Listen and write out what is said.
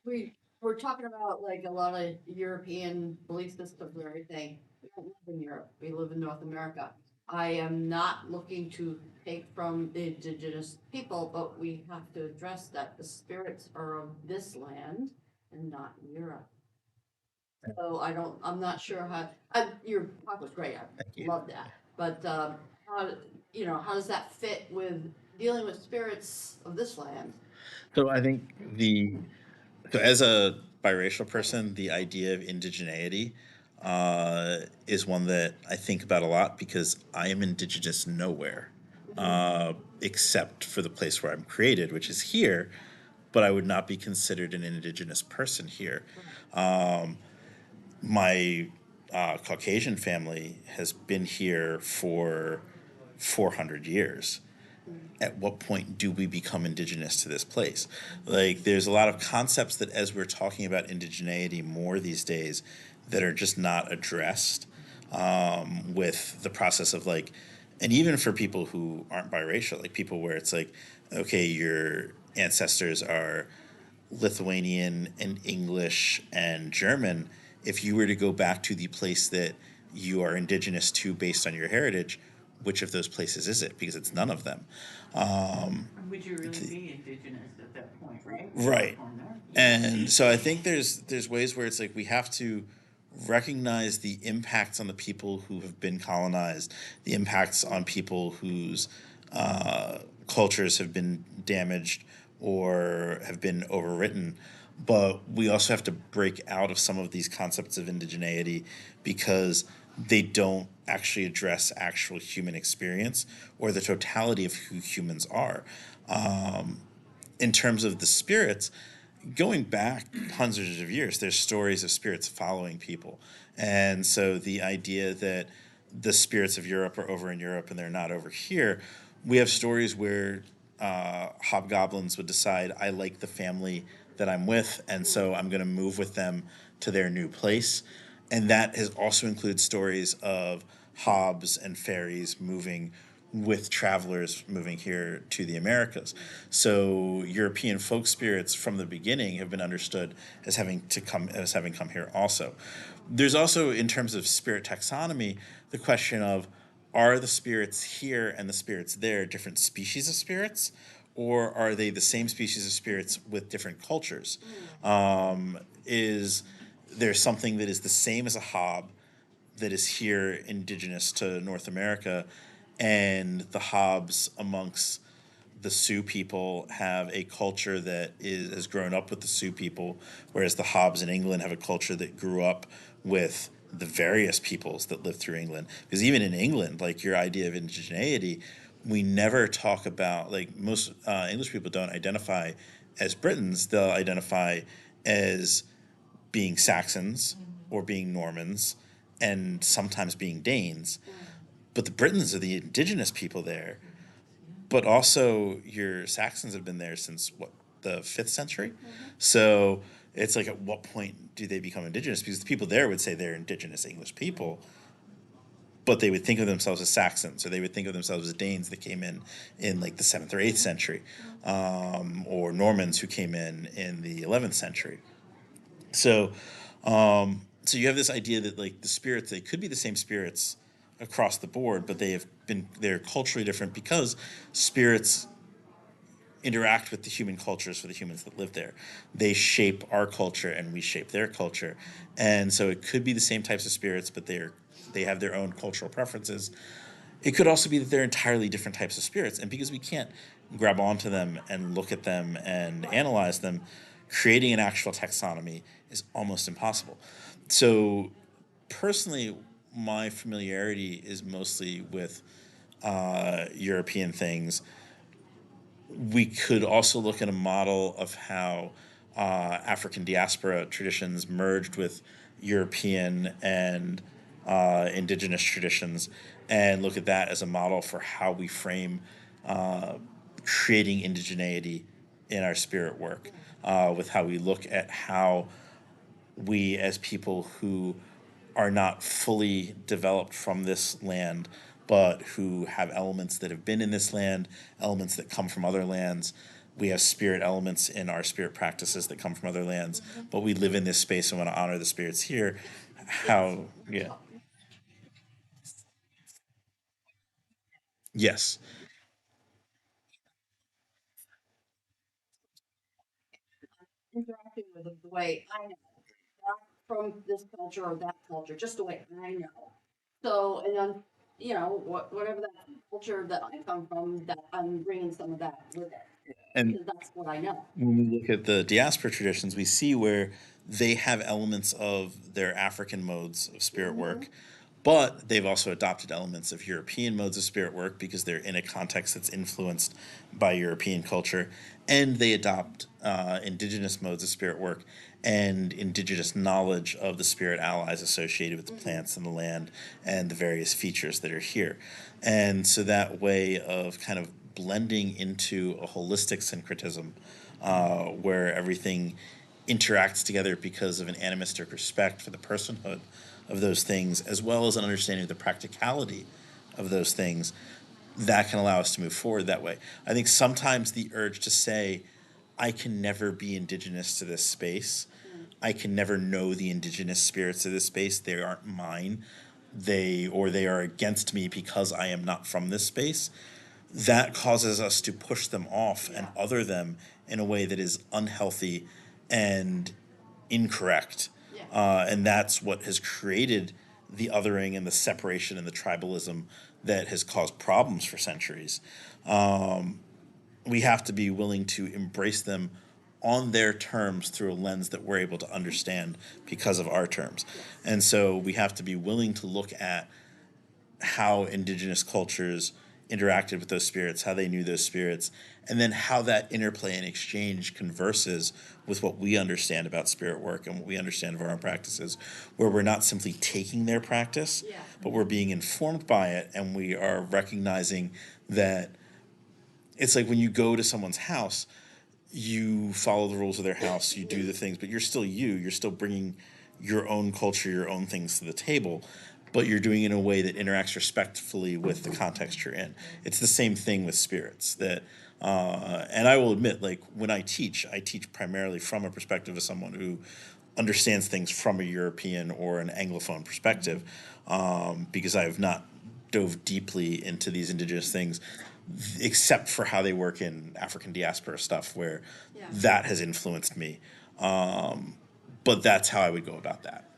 we're talking about like a lot of European belief systems and everything. We don't live in Europe. We live in North America. I am not looking to take from the indigenous people, but we have to address that the spirits are of this land and not Europe. So I'm not sure how, your talk was great. I Thank you. love that. But, how, how does that fit with dealing with spirits of this land? So I think as a biracial person, the idea of indigeneity is one that I think about a lot because I am indigenous nowhere, except for the place where I'm created, which is here. But I would not be considered an indigenous person here. My Caucasian family has been here for 400 years. At what point do we become indigenous to this place? Like, there's a lot of concepts that, as we're talking about indigeneity more these days, that are just not addressed with the process of like, and even for people who aren't biracial, like people where it's like, okay, your ancestors are Lithuanian and English and German. If you were to go back to the place that you are indigenous to based on your heritage, which of those places is it? Because it's none of them. Would you really be indigenous at that point, right? Right. Yeah. And so I think there's ways where it's like we have to recognize the impacts on the people who have been colonized, the impacts on people whose cultures have been damaged or have been overwritten. But we also have to break out of some of these concepts of indigeneity because they don't actually address actual human experience or the totality of who humans are. In terms of the spirits, going back hundreds of years, there's stories of spirits following people. And so the idea that the spirits of Europe are over in Europe and they're not over here, we have stories where hobgoblins would decide, I like the family that I'm with, and so I'm going to move with them to their new place. And that has also included stories of hobs and fairies moving with travelers moving here to the Americas. So European folk spirits from the beginning have been understood as having come here also. There's also, in terms of spirit taxonomy, the question of, are the spirits here and the spirits there different species of spirits, or are they the same species of spirits with different cultures? Is there something that is the same as a hob that is here indigenous to North America, and the Hobbs amongst the Sioux people have a culture that has grown up with the Sioux people, whereas the Hobbs in England have a culture that grew up with the various peoples that lived through England. Because even in England, like your idea of indigeneity, we never talk about, like most English people don't identify as Britons, they'll identify as being Saxons or being Normans and sometimes being Danes. But the Britons are the indigenous people there. But also, your Saxons have been there since what, the 5th century? So it's like, at what point do they become indigenous? Because the people there would say they're indigenous English people, but they would think of themselves as Saxons, or they would think of themselves as Danes that came in like the 7th or 8th century, or Normans who came in the 11th century. So, so you have this idea that like the spirits, they could be the same spirits across the board, but they're culturally different because spirits interact with the human cultures for the humans that live there. They shape our culture and we shape their culture. And so it could be the same types of spirits, but they have their own cultural preferences. It could also be that they're entirely different types of spirits. And because we can't grab onto them and look at them and analyze them, creating an actual taxonomy is almost impossible. So, personally, my familiarity is mostly with European things. We could also look at a model of how African diaspora traditions merged with European and indigenous traditions, and look at that as a model for how we frame creating indigeneity in our spirit work, with how we look at how we, as people who are not fully developed from this land, but who have elements that have been in this land, elements that come from other lands, we have spirit elements in our spirit practices that come from other lands, but we live in this space and want to honor the spirits here. How, yeah. Yes. Interacting with them the way I know, not from this culture or that culture, just the way I know. So, and then, whatever that culture that I come from, that I'm bringing some of that with it, And because that's what I know. when we look at the diaspora traditions, we see where they have elements of their African modes of spirit work, but they've also adopted elements of European modes of spirit work because they're in a context that's influenced by European culture, and they adopt indigenous modes of spirit work and indigenous knowledge of the spirit allies associated with the plants and the land and the various features that are here. And so that way of kind of blending into a holistic syncretism where everything interacts together because of an animistic respect for the personhood of those things, as well as an understanding of the practicality of those things, that can allow us to move forward that way. I think sometimes the urge to say, I can never be indigenous to this space. I can never know the indigenous spirits of this space. They aren't mine. They are against me because I am not from this space. That causes us to push them off and other them in a way that is unhealthy and incorrect. Yeah. And that's what has created the othering and the separation and the tribalism that has caused problems for centuries. We have to be willing to embrace them on their terms through a lens that we're able to understand because of our terms. And so we have to be willing to look at how indigenous cultures interacted with those spirits, how they knew those spirits, and then how that interplay and exchange converses with what we understand about spirit work and what we understand of our own practices, where we're not simply taking their practice, but we're being informed by it, and we are recognizing that it's like when you go to someone's house, you follow the rules of their house, you do the things, but you're still you. You're still bringing your own culture, your own things to the table, but you're doing it in a way that interacts respectfully with the context you're in. It's the same thing with spirits that, and I will admit, like when I teach primarily from a perspective of someone who understands things from a European or an Anglophone perspective, because I have not dove deeply into these indigenous things except for how they work in African diaspora stuff, where Yeah. that has influenced me. But that's how I would go about that.